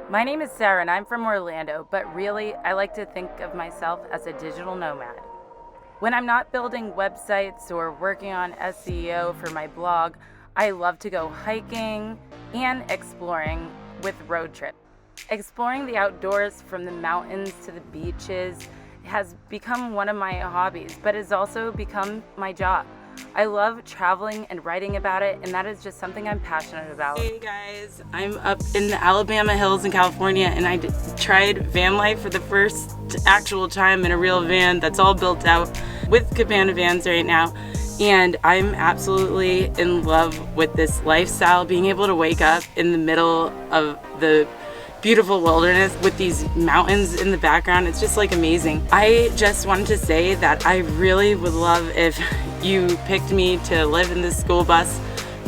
My name is Sarah and I'm from Orlando, but really I like to think of myself as a digital nomad. When I'm not building websites or working on SEO for my blog, I love to go hiking and exploring with road trips. Exploring the outdoors from the mountains to the beaches has become one of my hobbies, but has also become my job. I love traveling and writing about it, and that is just something I'm passionate about. Hey guys, I'm up in the Alabama hills in California, and I tried van life for the first actual time in a real van that's all built out with cabana vans right now. And I'm absolutely in love with this lifestyle, being able to wake up in the middle of the beautiful wilderness with these mountains in the background. It's just like amazing. I just wanted to say that I really would love if you picked me to live in this school bus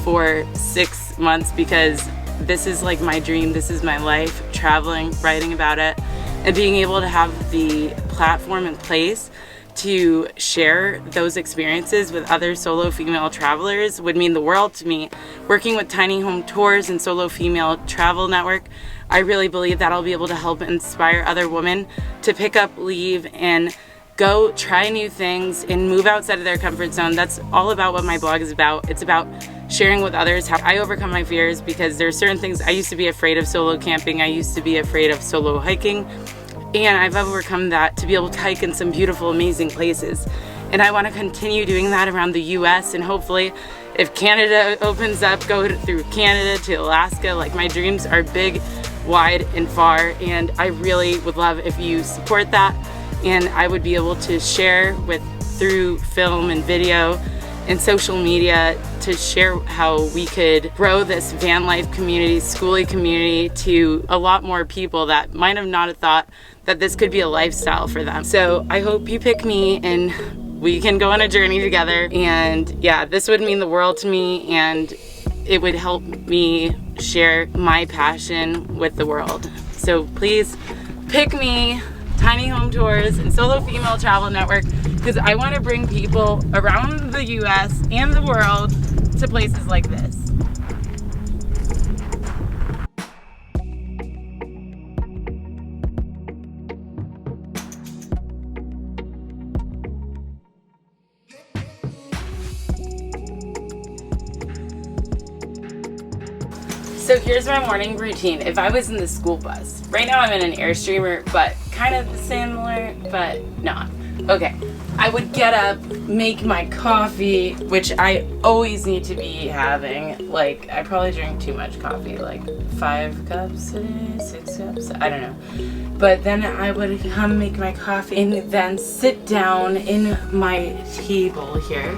for 6 months, because this is like my dream. This is my life, traveling, writing about it, and being able to have the platform in place to share those experiences with other solo female travelers would mean the world to me. Working with Tiny Home Tours and Solo Female Travel Network, I really believe that I'll be able to help inspire other women to pick up, leave, and go try new things and move outside of their comfort zone. That's all about what my blog is about. It's about sharing with others how I overcome my fears, because there are certain things. I used to be afraid of solo camping. I used to be afraid of solo hiking. And I've overcome that to be able to hike in some beautiful, amazing places. And I want to continue doing that around the US, and hopefully if Canada opens up, go through Canada to Alaska. Like, my dreams are big, wide, and far, and I really would love if you support that. And I would be able to share through film and video and social media to share how we could grow this van life community, schoolie community, to a lot more people that might have not have thought that this could be a lifestyle for them. So I hope you pick me and we can go on a journey together. And yeah, this would mean the world to me, and it would help me share my passion with the world. So please pick me, Tiny Home Tours and Solo Female Travel Network, because I want to bring people around the US and the world to places like this. So here's my morning routine. If I was in the school bus, right now I'm in an Airstreamer, but kind of similar, but not. Okay, I would get up, make my coffee, which I always need to be having. Like, I probably drink too much coffee, like 5 cups a day, 6 cups, I don't know. But then I would come make my coffee and then sit down in my table here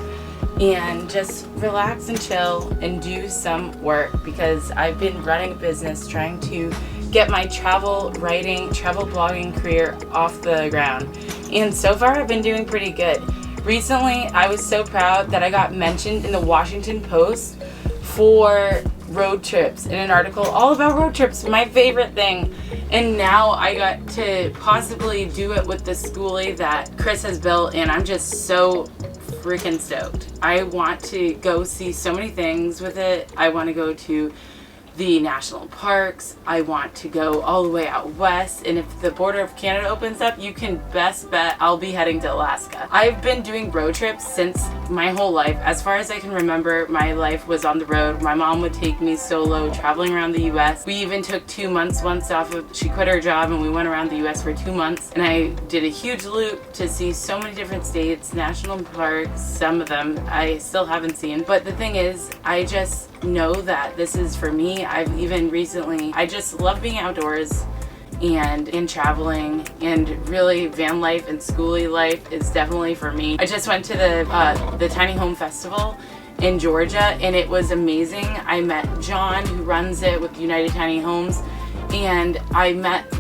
and just relax and chill and do some work, because I've been running a business trying to get my travel writing, travel blogging career off the ground. And so far I've been doing pretty good. Recently I was so proud that I got mentioned in the Washington Post for road trips, in an article all about road trips, my favorite thing. And now I got to possibly do it with the schoolie that Chris has built, and I'm just so freaking stoked. I want to go see so many things with it. I want to go to the national parks. I want to go all the way out west, and if the border of Canada opens up, you can best bet I'll be heading to Alaska. I've been doing road trips since my whole life. As far as I can remember, my life was on the road. My mom would take me solo traveling around the US. We even took 2 months once off of, she quit her job, and we went around the US for 2 months, and I did a huge loop to see so many different states, national parks. Some of them I still haven't seen, but the thing is, I just know that this is for me. I've even recently, I just love being outdoors and in traveling, and really van life and schoolie life is definitely for me. I just went to the Tiny Home Festival in Georgia, and it was amazing. I met John, who runs it with United Tiny Homes, and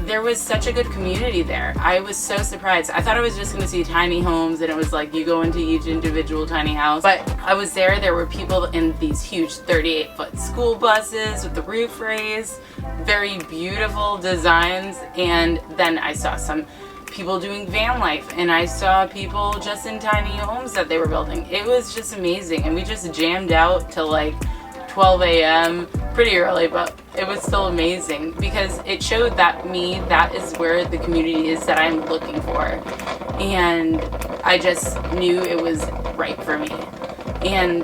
there was such a good community there. I was so surprised. I thought I was just gonna see tiny homes, and it was like you go into each individual tiny house. But I was there were people in these huge 38-foot school buses with the roof raised, very beautiful designs. And then I saw some people doing van life, and I saw people just in tiny homes that they were building. It was just amazing, and we just jammed out till like 12 a.m. pretty early, but it was still amazing because it showed that that is where the community is that I'm looking for. And I just knew it was right for me. And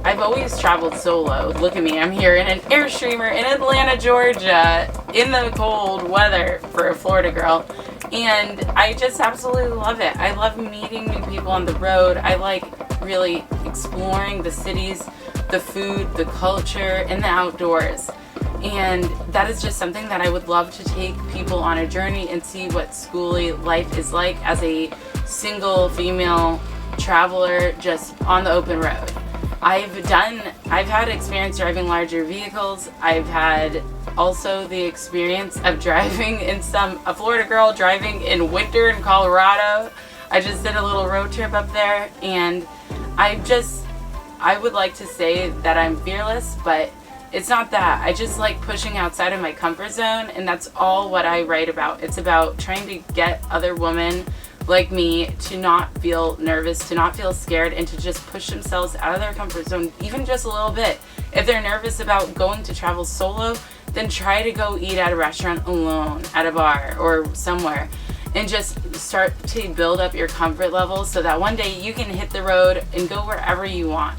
I've always traveled solo. Look at me, I'm here in an Airstreamer in Atlanta, Georgia, in the cold weather for a Florida girl. And I just absolutely love it. I love meeting new people on the road. I like really exploring the cities, the food, the culture, and the outdoors. And that is just something that I would love to take people on a journey and see what schoolie life is like as a single female traveler just on the open road. I've had experience driving larger vehicles. I've had also the experience of driving a Florida girl driving in winter in Colorado. I just did a little road trip up there, and I would like to say that I'm fearless, but it's not that. I just like pushing outside of my comfort zone, and that's all what I write about. It's about trying to get other women like me to not feel nervous, to not feel scared, and to just push themselves out of their comfort zone, even just a little bit. If they're nervous about going to travel solo, then try to go eat at a restaurant alone, at a bar or somewhere, and just start to build up your comfort level so that one day you can hit the road and go wherever you want.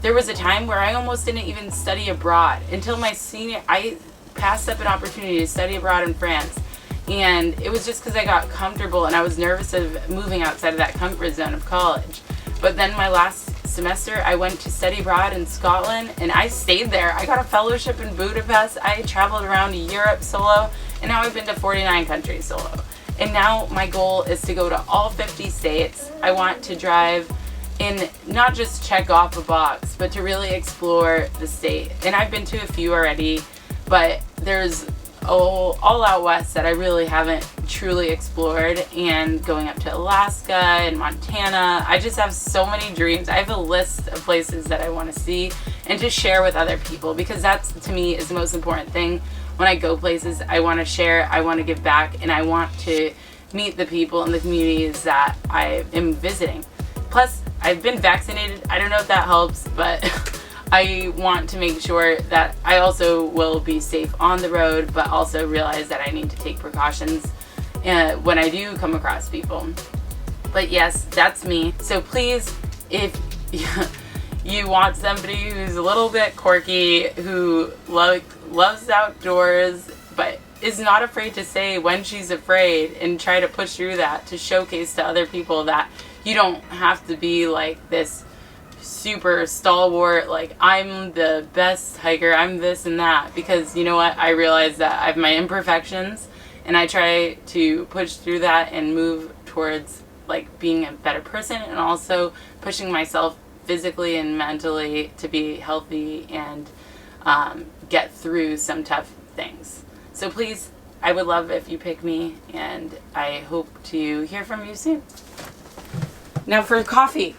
There was a time where I almost didn't even study abroad until my senior. I passed up an opportunity to study abroad in France, and it was just because I got comfortable and I was nervous of moving outside of that comfort zone of college. But then my last semester I went to study abroad in Scotland, and I stayed there. I got a fellowship in Budapest. I traveled around Europe solo, and now I've been to 49 countries solo. And now my goal is to go to all 50 states. I want to drive and not just check off a box, but to really explore the state. And I've been to a few already, but there's all out west that I really haven't truly explored, and going up to Alaska and Montana. I just have so many dreams. I have a list of places that I want to see and to share with other people, because that's, to me, is the most important thing. When I go places, I want to share, I want to give back, and I want to meet the people in the communities that I am visiting. Plus, I've been vaccinated. I don't know if that helps, but I want to make sure that I also will be safe on the road, but also realize that I need to take precautions when I do come across people. But yes, that's me. So please, if you want somebody who's a little bit quirky, who loves outdoors, but is not afraid to say when she's afraid and try to push through that, to showcase to other people that you don't have to be like this super stalwart, like I'm the best hiker, I'm this and that, because you know what, I realize that I have my imperfections, and I try to push through that and move towards like being a better person, and also pushing myself physically and mentally to be healthy and get through some tough things. So please, I would love if you pick me, and I hope to hear from you soon. Now for coffee.